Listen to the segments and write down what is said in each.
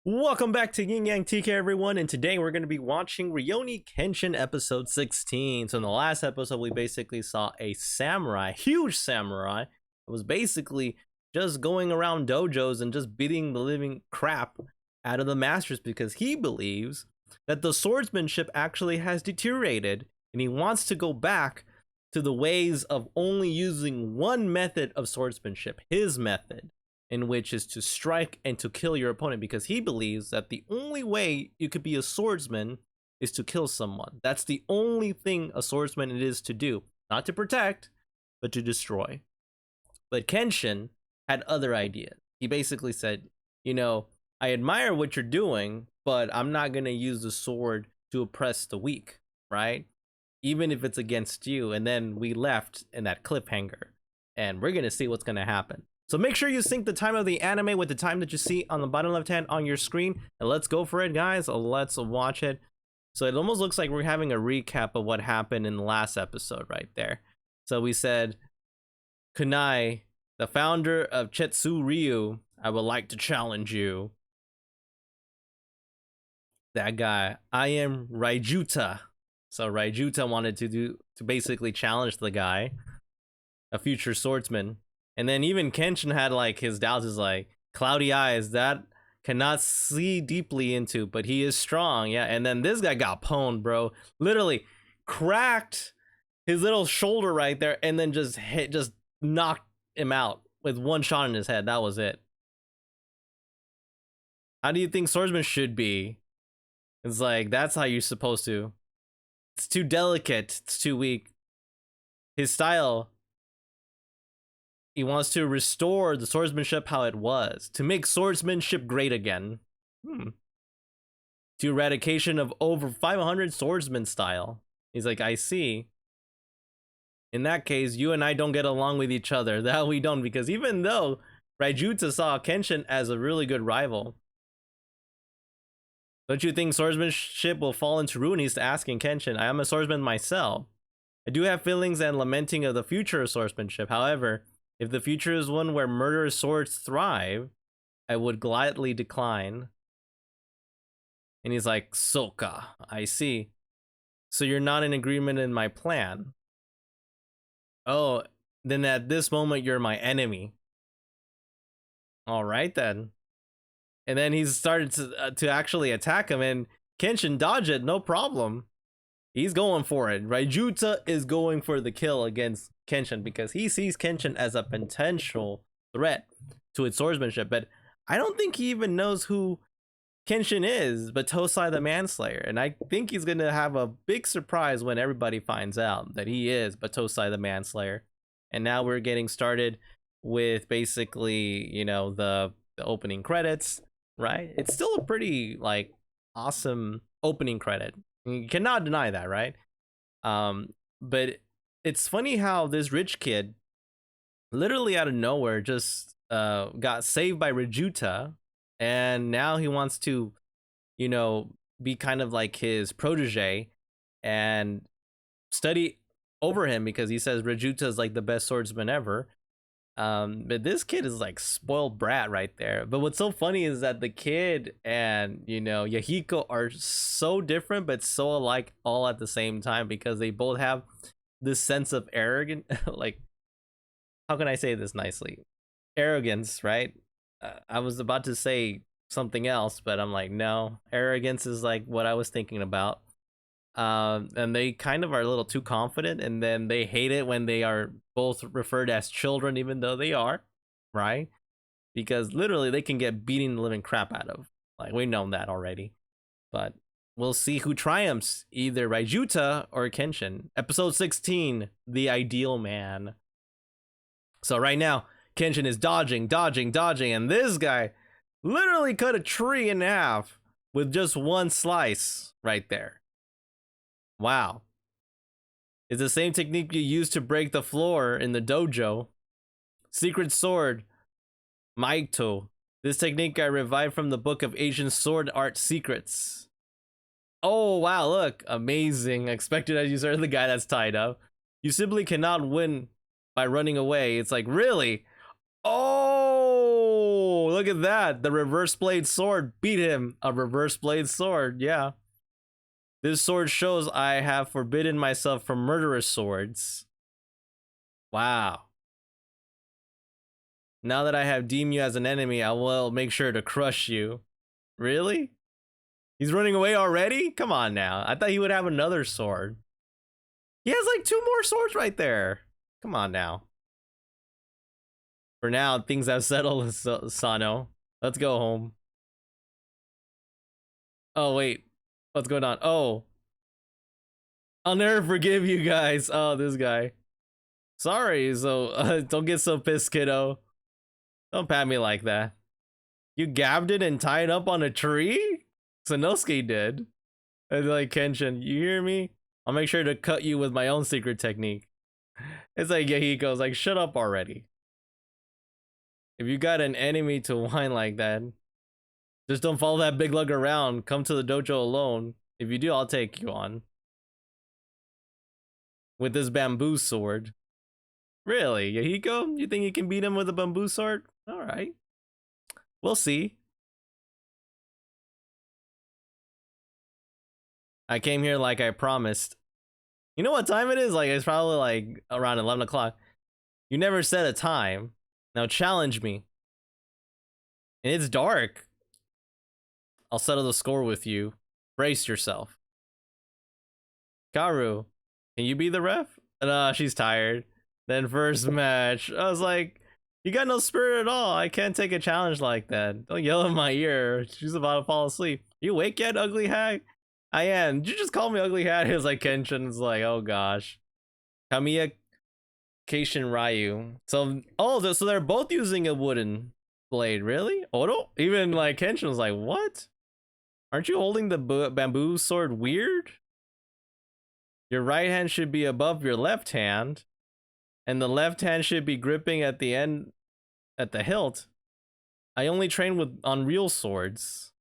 Welcome back to Yin Yang TK, everyone, and today we're going to be watching Rurouni Kenshin episode 16. So in the last episode, we basically saw a samurai, huge samurai, that was basically just going around dojos and just beating the living crap out of the masters because he believes that the swordsmanship actually has deteriorated and he wants to go back to the ways of only using one method of swordsmanship, his method, in which is to strike and to kill your opponent, because he believes that the only way you could be a swordsman is to kill someone. That's the only thing a swordsman it is to do, not to protect, but to destroy. But Kenshin had other ideas. He basically said, you know, I admire what you're doing, but I'm not going to use the sword to oppress the weak, right? Even if it's against you. And then we left in that cliffhanger, and we're going to see what's going to happen. So make sure you sync the time of the anime with the time that you see on the bottom left hand on your screen. And let's go for it, guys. Let's watch it. So it almost looks like we're having a recap of what happened in the last episode right there. So we said, Kunai, the founder of Chetsu Ryu, I would like to challenge you. That guy, I am Raijuta. So Raijuta wanted to basically challenge the guy, a future swordsman. And then even Kenshin had like his doubts, is like cloudy eyes that cannot see deeply into, but he is strong. Yeah. And then this guy got pwned, bro. Literally cracked his little shoulder right there and then just knocked him out with one shot in his head. That was it. How do you think swordsmen should be? It's like, that's how you're supposed to. It's too delicate. It's too weak. His style, he wants to restore the swordsmanship how it was, to make swordsmanship great again. To eradication of over 500 swordsman style. He's like, I see. In that case, you and I don't get along with each other. That we don't, because even though Raijuta saw Kenshin as a really good rival, don't you think swordsmanship will fall into ruin? He's asking Kenshin. I am a swordsman myself. I do have feelings and lamenting of the future of swordsmanship. However, if the future is one where murderous swords thrive, I would gladly decline. And he's like, Soka, I see. So you're not in agreement in my plan. Oh, then at this moment, you're my enemy. All right, then. And then he's started to actually attack him, and Kenshin dodged it, no problem. He's going for it. Raijuta is going for the kill against Kenshin because he sees Kenshin as a potential threat to its swordsmanship. But I don't think he even knows who Kenshin is, but Tosai the Manslayer. And I think he's going to have a big surprise when everybody finds out that he is but Tosai the Manslayer. And now we're getting started with basically, you know, the opening credits, right? It's still a pretty, like, awesome opening credit. You cannot deny that, right? But it's funny how this rich kid, literally out of nowhere, just got saved by Raijuta, and now he wants to, you know, be kind of like his protege and study over him because he says Raijuta is like the best swordsman ever. But this kid is like spoiled brat right there. But what's so funny is that the kid and, you know, Yahiko are so different but so alike all at the same time because they both have this sense of arrogance. Like, how can I say this nicely? Arrogance, right? I was about to say something else, but I'm like, no, arrogance is like what I was thinking about. And they kind of are a little too confident, and then they hate it when they are both referred as children, even though they are, right? Because literally they can get beating the living crap out of. Like, we know that already. But we'll see who triumphs, either Raijuta or Kenshin. Episode 16, The Ideal Man. So right now, Kenshin is dodging, and this guy literally cut a tree in half with just one slice right there. Wow. It's the same technique you use to break the floor in the dojo. Secret sword, Maito. This technique I revived from the book of Asian sword art secrets. Oh, wow, look. Amazing. Expected as you serve the guy that's tied up. You simply cannot win by running away. It's like, really? Oh, look at that. The reverse blade sword beat him. A reverse blade sword, yeah. This sword shows I have forbidden myself from murderous swords. Wow. Now that I have deemed you as an enemy, I will make sure to crush you. Really? He's running away already? Come on now. I thought he would have another sword. He has like 2 more swords right there. Come on now. For now, things have settled, Sano. Let's go home. Oh, wait. What's going on? Oh. I'll never forgive you guys. Oh, this guy. Sorry, so don't get so pissed, kiddo. Don't pat me like that. You gabbed it and tied up on a tree? Sanosuke did. And like, Kenshin, you hear me? I'll make sure to cut you with my own secret technique. It's like Yahiko's like, shut up already. If you got an enemy to whine like that, just don't follow that big lug around. Come to the dojo alone. If you do, I'll take you on. With this bamboo sword. Really, Yahiko? You think you can beat him with a bamboo sword? Alright. We'll see. I came here like I promised. You know what time it is? Like, it's probably like around 11 o'clock. You never said a time. Now challenge me. And it's dark. I'll settle the score with you. Brace yourself. Karu, can you be the ref? Nah, she's tired. Then first match. I was like, you got no spirit at all. I can't take a challenge like that. Don't yell in my ear. She's about to fall asleep. You awake yet, ugly hag? I am. Did you just call me ugly hag? It was like Kenshin's like, oh gosh. Kamiya Kenshin Ryu. So, oh, so they're both using a wooden blade. Really? Odo? Even like Kenshin was like, what? Aren't you holding the bamboo sword weird? Your right hand should be above your left hand. And the left hand should be gripping at the end, at the hilt. I only train on real swords.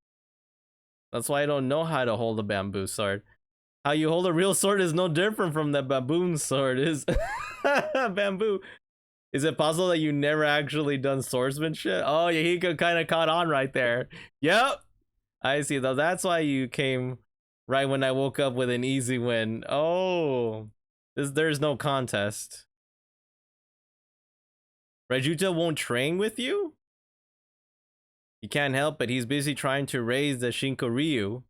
That's why I don't know how to hold a bamboo sword. How you hold a real sword is no different from the baboon sword is. Bamboo. Is it possible that you never actually done swordsmanship? Oh, Yahiko kind of caught on right there. Yep. I see though. That's why you came right when I woke up with an easy win. Oh, there's no contest. Raijuta won't train with you? He can't help it. He's busy trying to raise the Shinkoryu.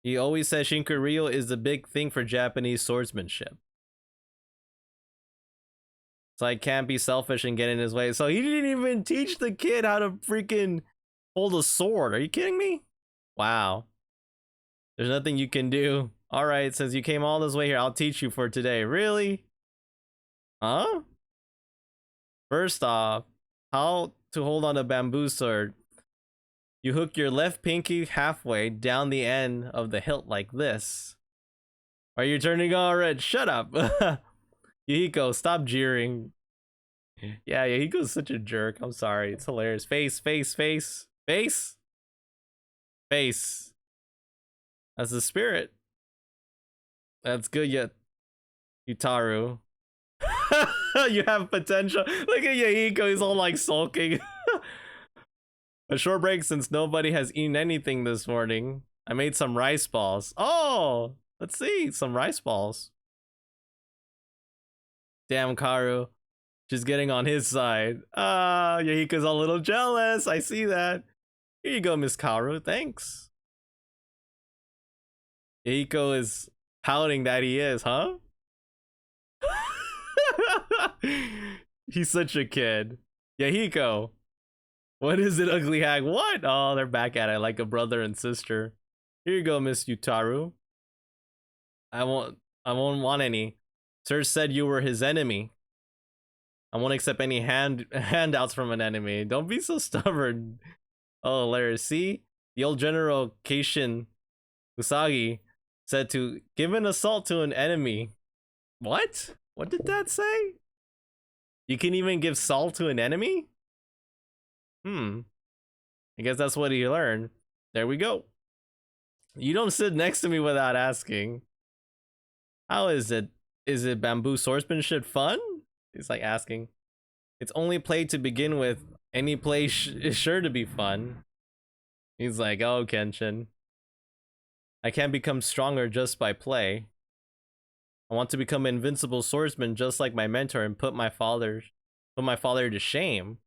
He always says Shinkoryu is the big thing for Japanese swordsmanship. So I can't be selfish and get in his way. So he didn't even teach the kid how to freaking hold a sword. Are you kidding me? Wow. There's nothing you can do. Alright, since you came all this way here, I'll teach you for today. Really? Huh? First off, how to hold on a bamboo sword. You hook your left pinky halfway down the end of the hilt like this. Are you turning all red? Shut up. Yahiko, stop jeering. Yeah, Yahiko's such a jerk. I'm sorry. It's hilarious. Face, face, face, face, face. That's the spirit. That's good yet, Yutaro. You have potential. Look at Yahiko, he's all like sulking. A short break since nobody has eaten anything this morning. I made some rice balls. Oh, let's see, some rice balls. Damn, Karu. She's getting on his side. Yahiko's a little jealous. I see that. Here you go, Miss Karu. Thanks. Yahiko is pouting that he is, huh? He's such a kid. Yahiko. What is it, ugly hag? What? Oh, they're back at it like a brother and sister. Here you go, Miss Yutaro. I won't want any. Sir said you were his enemy. I won't accept any handouts from an enemy. Don't be so stubborn. Oh, hilarious. See? The old General Keishin Usagi said to give an assault to an enemy. What? What did that say? You can even give salt to an enemy? I guess that's what he learned. There we go. You don't sit next to me without asking. How is it? Is it bamboo swordsmanship fun? He's like asking. It's only play to begin with. Any play is sure to be fun. He's like, oh, Kenshin. I can't become stronger just by play. I want to become an invincible swordsman just like my mentor and put my father to shame.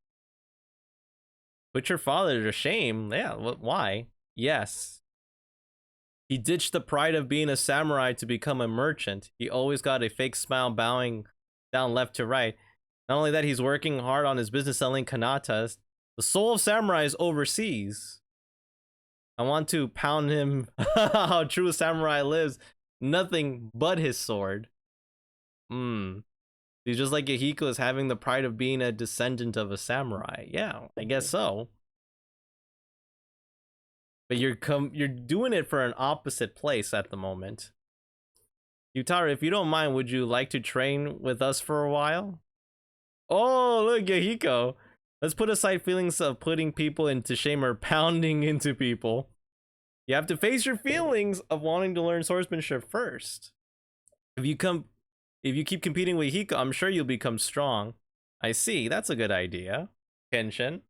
Put your father to shame? Yeah, why? Yes. He ditched the pride of being a samurai to become a merchant. He always got a fake smile bowing down left to right. Not only that, he's working hard on his business selling kanatas. The soul of samurai is overseas. I want to pound him how true a samurai lives. Nothing but his sword. He's just like Yahiko is having the pride of being a descendant of a samurai. Yeah, I guess so. But you're doing it for an opposite place at the moment. Yutaro, if you don't mind, would you like to train with us for a while? Oh, look, Yahiko. Let's put aside feelings of putting people into shame or pounding into people. You have to face your feelings of wanting to learn swordsmanship first. If you keep competing with Yahiko, I'm sure you'll become strong. I see. That's a good idea, Kenshin.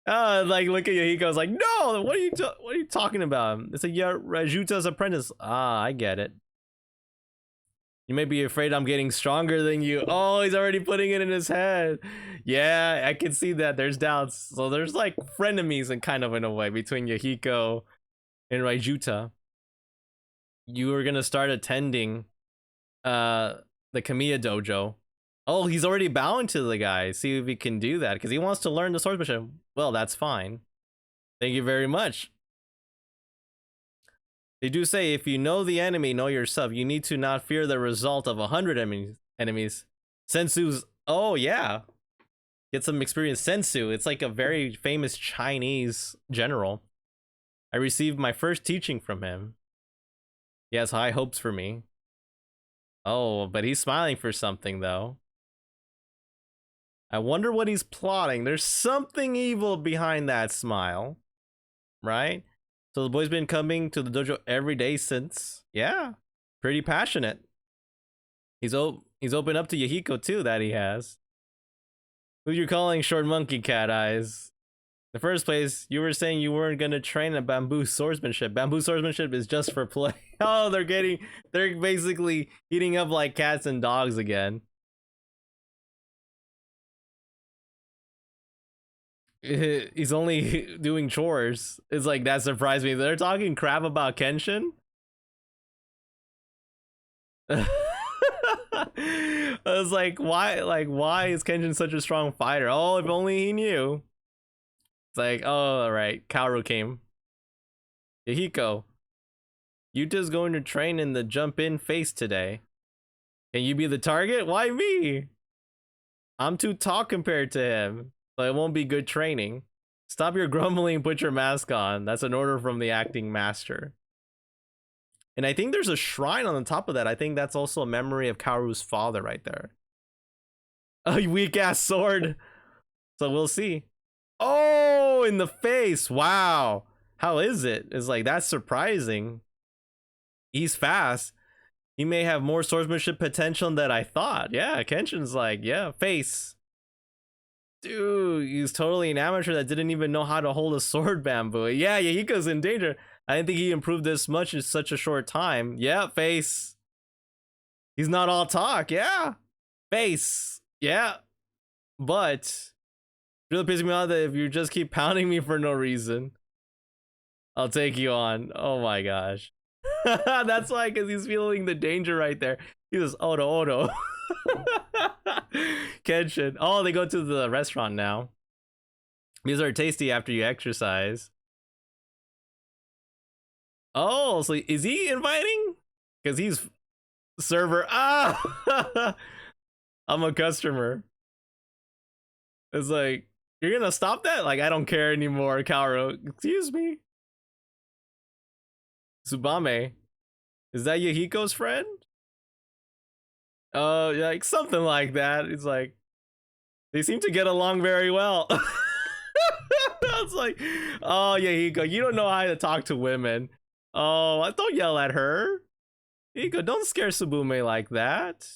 Like look at Yahiko. I was like, no. What are you talking about? It's like, yeah, Raijuta's apprentice. Ah, I get it. You may be afraid I'm getting stronger than you. Oh, he's already putting it in his head. Yeah, I can see that. There's doubts. So there's like frenemies and kind of in a way between Yahiko and Raijuta. You were gonna start attending the Kamiya Dojo. Oh, he's already bowing to the guy. See if he can do that because he wants to learn the swordsmanship. Well, that's fine. Thank you very much. They do say if you know the enemy, know yourself. You need to not fear the result of 100 enemies. Sensu's, oh yeah. Get some experience. Sensu, it's like a very famous Chinese general. I received my first teaching from him. He has high hopes for me. Oh, but he's smiling for something though. I wonder what he's plotting. There's something evil behind that smile, right? So the boy's been coming to the dojo every day since. Yeah, pretty passionate. He's open up to Yahiko too, that he has. Who you calling short monkey cat eyes? In the first place, you were saying you weren't gonna train a bamboo swordsmanship. Bamboo swordsmanship is just for play. Oh, they're basically eating up like cats and dogs again. He's only doing chores. It's like that surprised me. They're talking crap about Kenshin. I was like, why? Like, why is Kenshin such a strong fighter? Oh, if only he knew. It's like, oh, all right. Kaoru came. Yahiko, Yuta's going to train in the jump-in phase today. Can you be the target? Why me? I'm too tall compared to him. So it won't be good training. Stop your grumbling and put your mask on. That's an order from the acting master. And I think there's a shrine on the top of that. I think that's also a memory of Kaoru's father right there. A weak ass sword. So we'll see. Oh, in the face. Wow. How is it? It's like, that's surprising. He's fast. He may have more swordsmanship potential than I thought. Yeah, Kenshin's like, yeah, face. Dude, he's totally an amateur that didn't even know how to hold a sword bamboo. Yeah, Yahiko's in danger. I didn't think he improved this much in such a short time. Yeah, face. He's not all talk. Yeah, face. Yeah, but it really pisses me off that if you just keep pounding me for no reason, I'll take you on. Oh my gosh. That's why, because he's feeling the danger right there. He says, Odo. Kenshin. Oh, they go to the restaurant now. These are tasty after you exercise. Oh, so is he inviting? Because he's server. Ah, I'm a customer. It's like, you're gonna stop that? Like, I don't care anymore, Kaoru. Excuse me. Tsubame. Is that Yahiko's friend? Oh, like something like that. It's like, they seem to get along very well. It's like, oh, Yahiko, you don't know how to talk to women. Oh, don't yell at her. Yahiko, don't scare Subume like that.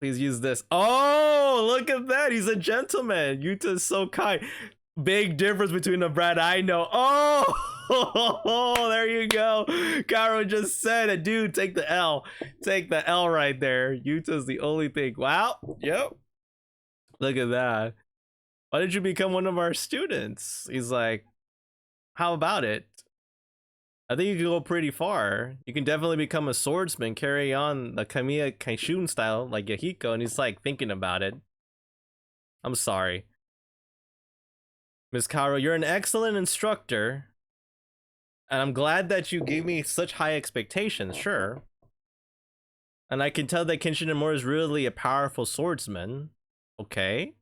Please use this. Oh, look at that. He's a gentleman. Yuta is so kind. Big difference between the Brad I know. Oh, there you go. Karo just said it. Dude, take the L. Take the L right there. Yuta's the only thing. Wow. Yep. Look at that. Why did you become one of our students? He's like, how about it? I think you can go pretty far. You can definitely become a swordsman, carry on the Kamiya Dojo style like Yahiko, and he's like thinking about it. I'm sorry. Miss Karo, you're an excellent instructor. And I'm glad that you gave me such high expectations, sure. And I can tell that Kenshin Nomura is really a powerful swordsman. Okay.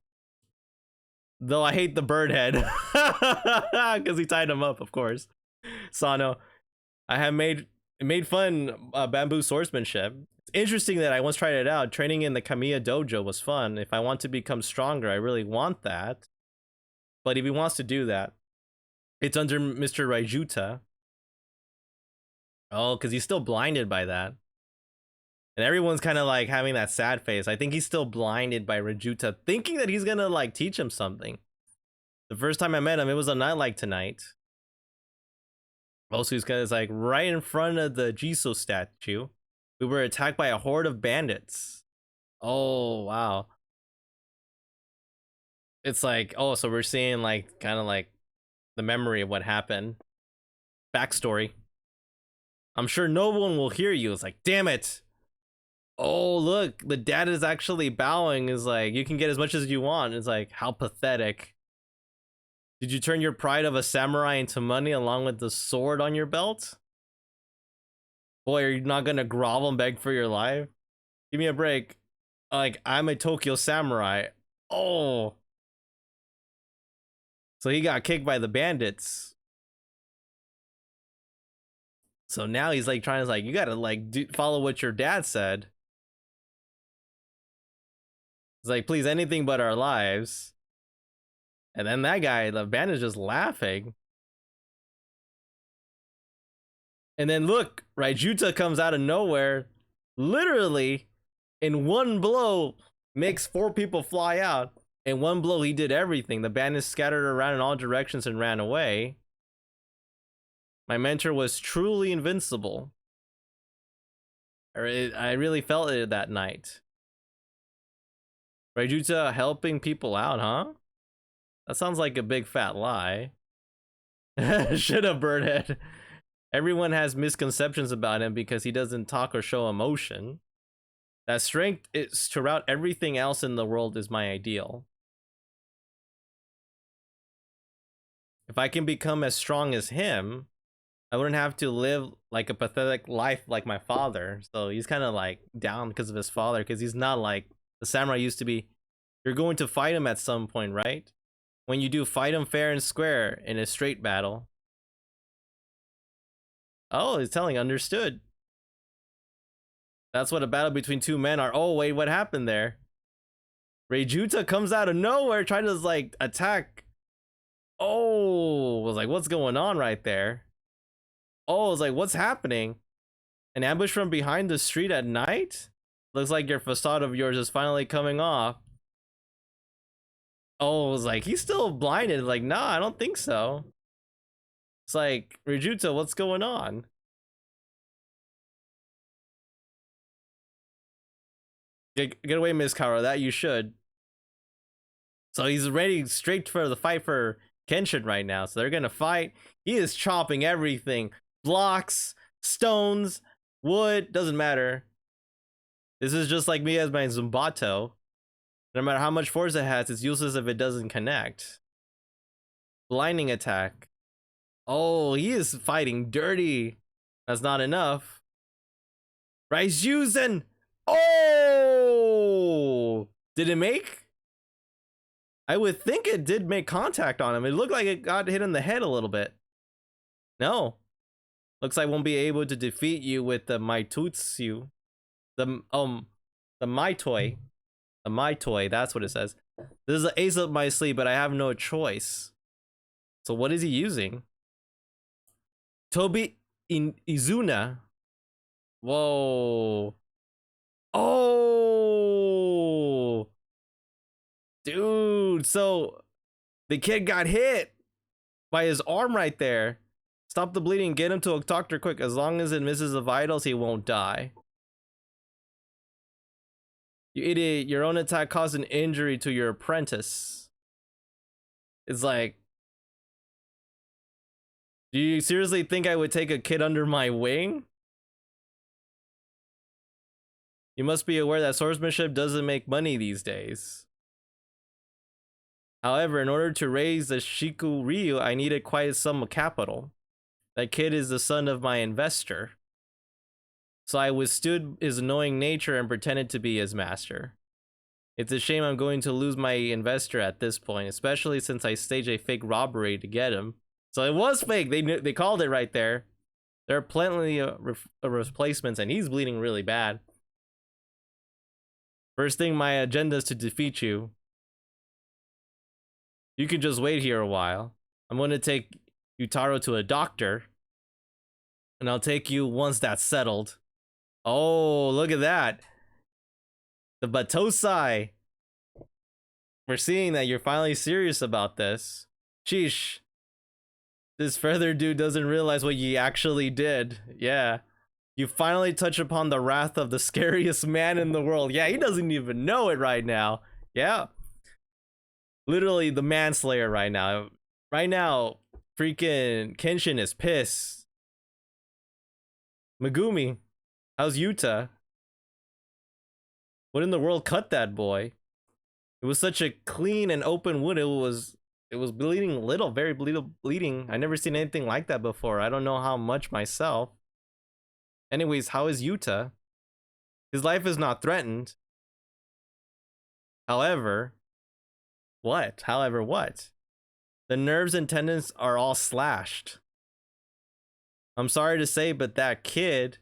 Though I hate the bird head. Because he tied him up, of course. Sano. I have made fun bamboo swordsmanship. It's interesting that I once tried it out. Training in the Kamiya Dojo was fun. If I want to become stronger, I really want that. But if he wants to do that, it's under Mr. Raijuta. Oh, because he's still blinded by that. And everyone's kind of like having that sad face. I think he's still blinded by Raijuta, thinking that he's gonna like teach him something. The first time I met him, it was a night like tonight. Also, he's kind of like right in front of the Jiso statue. We were attacked by a horde of bandits. Oh, wow. It's like, oh, so we're seeing like kind of like the memory of what happened. Backstory. I'm sure no one will hear you. It's like, damn it. Oh, look, the dad is actually bowing. Is like, you can get as much as you want. It's like, how pathetic. Did you turn your pride of a samurai into money along with the sword on your belt? Boy, are you not gonna grovel and beg for your life? Give me a break. Like, I'm a Tokyo samurai. Oh. So he got kicked by the bandits. So now he's like trying to like, you gotta like follow what your dad said. It's like, please, anything but our lives. And then that guy, the band is just laughing. And then look, Raijuta comes out of nowhere, literally in one blow, makes 4 people fly out. In one blow, he did everything. The bandits scattered around in all directions and ran away. My mentor was truly invincible. I really felt it that night. Raijuta helping people out, huh? That sounds like a big fat lie. Should have, Birdhead. Everyone has misconceptions about him because he doesn't talk or show emotion. That strength is to rout everything else in the world is my ideal. If I can become as strong as him, I wouldn't have to live like a pathetic life like my father. So he's kind of like down because of his father, because he's not like the samurai used to be. You're going to fight him at some point, right? When you do, fight him fair and square in a straight battle. Oh, he's telling understood. That's what a battle between 2 men are. Oh, wait, what happened there? Raijuta comes out of nowhere trying to like attack. Oh, I was like, what's going on right there? Oh, I was like, what's happening? An ambush from behind the street at night? Looks like your facade of yours is finally coming off. Oh, I was like, he's still blinded. Like, nah, I don't think so. It's like, Raijuta, what's going on? Get away, Miss Kara. That you should. So he's ready straight for the fight for Kenshin right now. So they're gonna fight. He is chopping everything. Blocks, stones, wood, doesn't matter. This is just like me as my Zumbato. No matter how much force it has, it's useless if it doesn't connect. Blinding attack. Oh, he is fighting dirty. That's not enough. Raijuta. Oh! Did it make? I would think it did make contact on him. It looked like it got hit in the head a little bit. No. Looks like I won't be able to defeat you with the Maitutsu. The Maitoi. The Maitoi, that's what it says. This is an ace up my sleeve, but I have no choice. So what is he using? Tobi Izuna. Whoa. Oh! So the kid got hit by his arm right there. Stop the bleeding. Get him to a doctor quick. As long as it misses the vitals, he won't die. You idiot. Your own attack caused an injury to your apprentice. It's like, do you seriously think I would take a kid under my wing? You must be aware that swordsmanship doesn't make money these days. However, in order to raise the Shiku Ryu, I needed quite a sum of capital. That kid is the son of my investor. So I withstood his annoying nature and pretended to be his master. It's a shame I'm going to lose my investor at this point, especially since I staged a fake robbery to get him. So it was fake. They called it right there. There are plenty of replacements, and he's bleeding really bad. First thing, my agenda is to defeat you. You can just wait here a while. I'm going to take Yutaro to a doctor, and I'll take you once that's settled. Oh, look at that. The Batosai. We're seeing that you're finally serious about this. Sheesh. This feather dude doesn't realize what you actually did. Yeah. You finally touch upon the wrath of the scariest man in the world. Yeah, he doesn't even know it right now. Yeah. Literally the manslayer right now. Right now, freaking Kenshin is pissed. Megumi, how's Yuta? What in the world cut that boy? It was such a clean and open wound. It was bleeding little, very bleeding. I never seen anything like that before. I don't know how much myself. Anyways, how is Yuta? His life is not threatened. However, what? However, what? The nerves and tendons are all slashed. I'm sorry to say, but that kid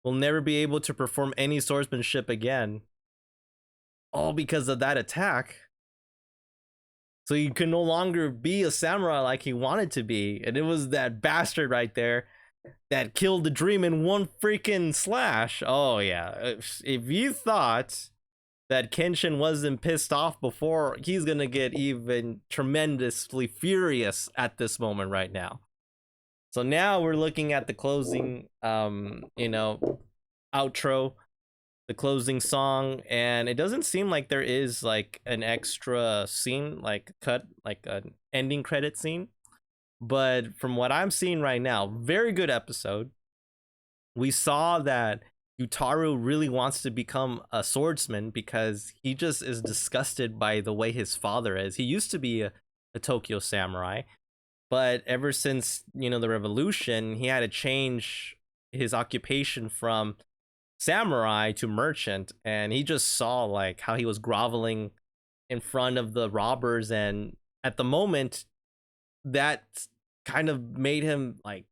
will never be able to perform any swordsmanship again. All because of that attack. So he can no longer be a samurai like he wanted to be. And it was that bastard right there that killed the dream in one freaking slash. Oh yeah. If you thought that Kenshin wasn't pissed off before, he's gonna get even tremendously furious at this moment right now. So now we're looking at the closing outro, the closing song, and it doesn't seem like there is like an extra scene, like cut, like an ending credit scene. But from what I'm seeing right now, very good episode. We saw that Yutaro really wants to become a swordsman because he just is disgusted by the way his father is. He used to be a Tokyo samurai, but ever since, the revolution, he had to change his occupation from samurai to merchant, and he just saw like how he was groveling in front of the robbers, and at the moment that kind of made him like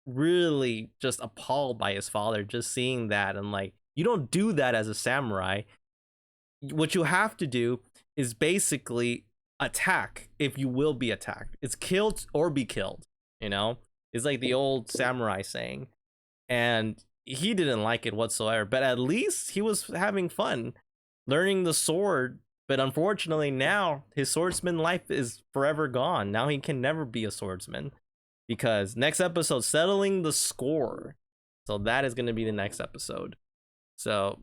really just appalled by his father, just seeing that, and like, you don't do that as a samurai. What you have to do is basically attack if you will be attacked. It's killed or be killed, it's like the old samurai saying. And he didn't like it whatsoever, but at least he was having fun learning the sword. But unfortunately now his swordsman life is forever gone. Now he can never be a swordsman, because next episode, settling the score. So that is going to be the next episode. So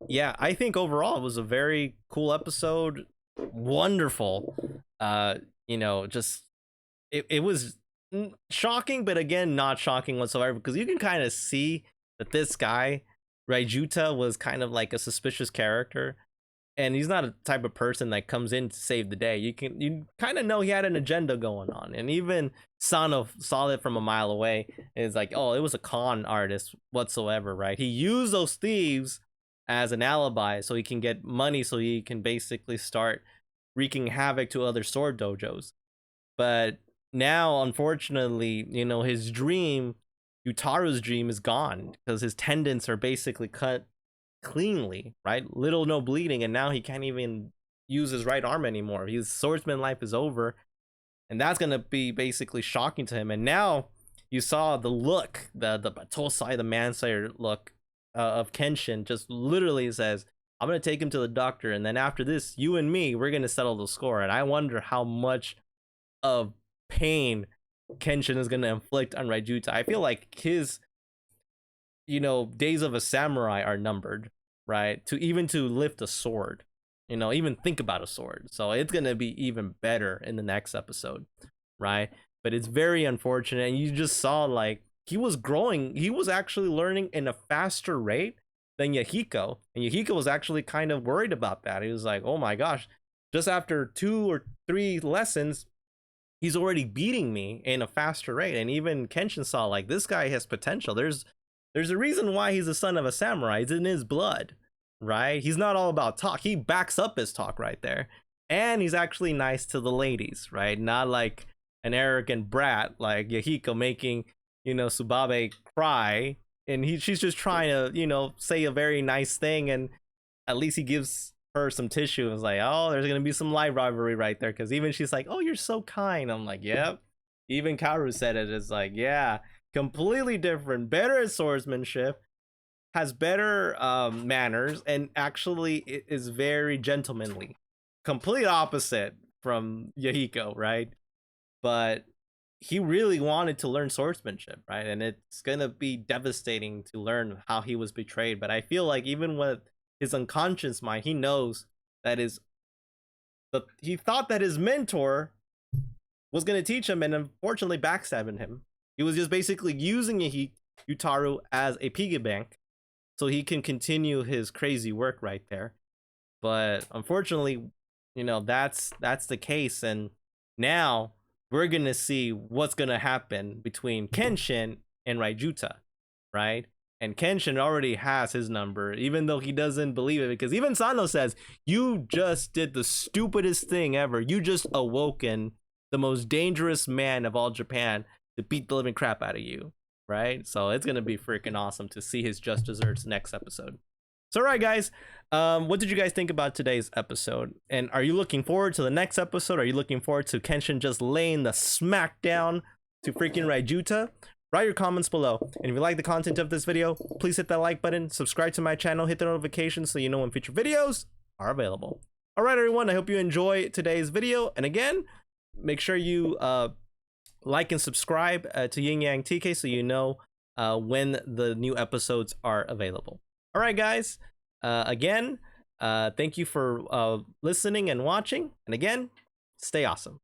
yeah, I think overall it was a very cool episode. Wonderful. Just it was shocking, but again, not shocking whatsoever, because you can kind of see that this guy Raijuta was kind of like a suspicious character, and he's not a type of person that comes in to save the day. You kind of know he had an agenda going on, and even Sano saw it from a mile away. It's like, oh, it was a con artist whatsoever, right? He used those thieves as an alibi so he can get money, so he can basically start wreaking havoc to other sword dojos. But now, unfortunately, his dream, Yutaro's dream, is gone because his tendons are basically cut cleanly, right? Little no bleeding, and now he can't even use his right arm anymore. His swordsman life is over, and that's gonna be basically shocking to him. And now you saw the look, the Batosai, the manslayer look of Kenshin, just literally says, I'm gonna take him to the doctor, and then after this, you and me, we're gonna settle the score. And I wonder how much of pain Kenshin is gonna inflict on Raijuta. I feel like his, days of a samurai are numbered, right? To lift a sword, even think about a sword. So it's gonna be even better in the next episode, right? But it's very unfortunate, and you just saw like he was growing. He was actually learning in a faster rate than Yahiko, and Yahiko was actually kind of worried about that. He was like, "Oh my gosh, just after 2 or 3 lessons, he's already beating me in a faster rate." And even Kenshin saw like this guy has potential. There's a reason why he's the son of a samurai. It's in his blood, right? He's not all about talk. He backs up his talk right there, and he's actually nice to the ladies, right? Not like an arrogant brat like Yahiko making Subabe cry, and she's just trying to say a very nice thing, and at least he gives her some tissue and is like, oh, there's gonna be some live rivalry right there, because even she's like, oh, you're so kind. I'm like, yep. Even Kaoru said it. It's like, yeah, completely different, better at swordsmanship, has better manners, and actually is very gentlemanly. Complete opposite from Yahiko, right? But he really wanted to learn swordsmanship, right? And it's gonna be devastating to learn how he was betrayed. But I feel like even with his unconscious mind, he knows that he thought that his mentor was gonna teach him, and unfortunately backstabbing him. He was just basically using Yutaro as a piggy bank so he can continue his crazy work right there. But unfortunately, that's the case, and now we're gonna see what's gonna happen between Kenshin and Raijuta, right? And Kenshin already has his number, even though he doesn't believe it, because even Sano says, you just did the stupidest thing ever. You just awoken the most dangerous man of all Japan to beat the living crap out of you, right? So it's gonna be freaking awesome to see his just desserts next episode. So, all right, guys, what did you guys think about today's episode? And are you looking forward to the next episode? Are you looking forward to Kenshin just laying the smack down to freaking Raijuta? Write your comments below. And if you like the content of this video, please hit that like button, subscribe to my channel, hit the notifications so you know when future videos are available. All right, everyone, I hope you enjoy today's video. And again, make sure you like and subscribe to Yin Yang TK so you know when the new episodes are available. All right, guys, again, thank you for listening and watching. And again, stay awesome.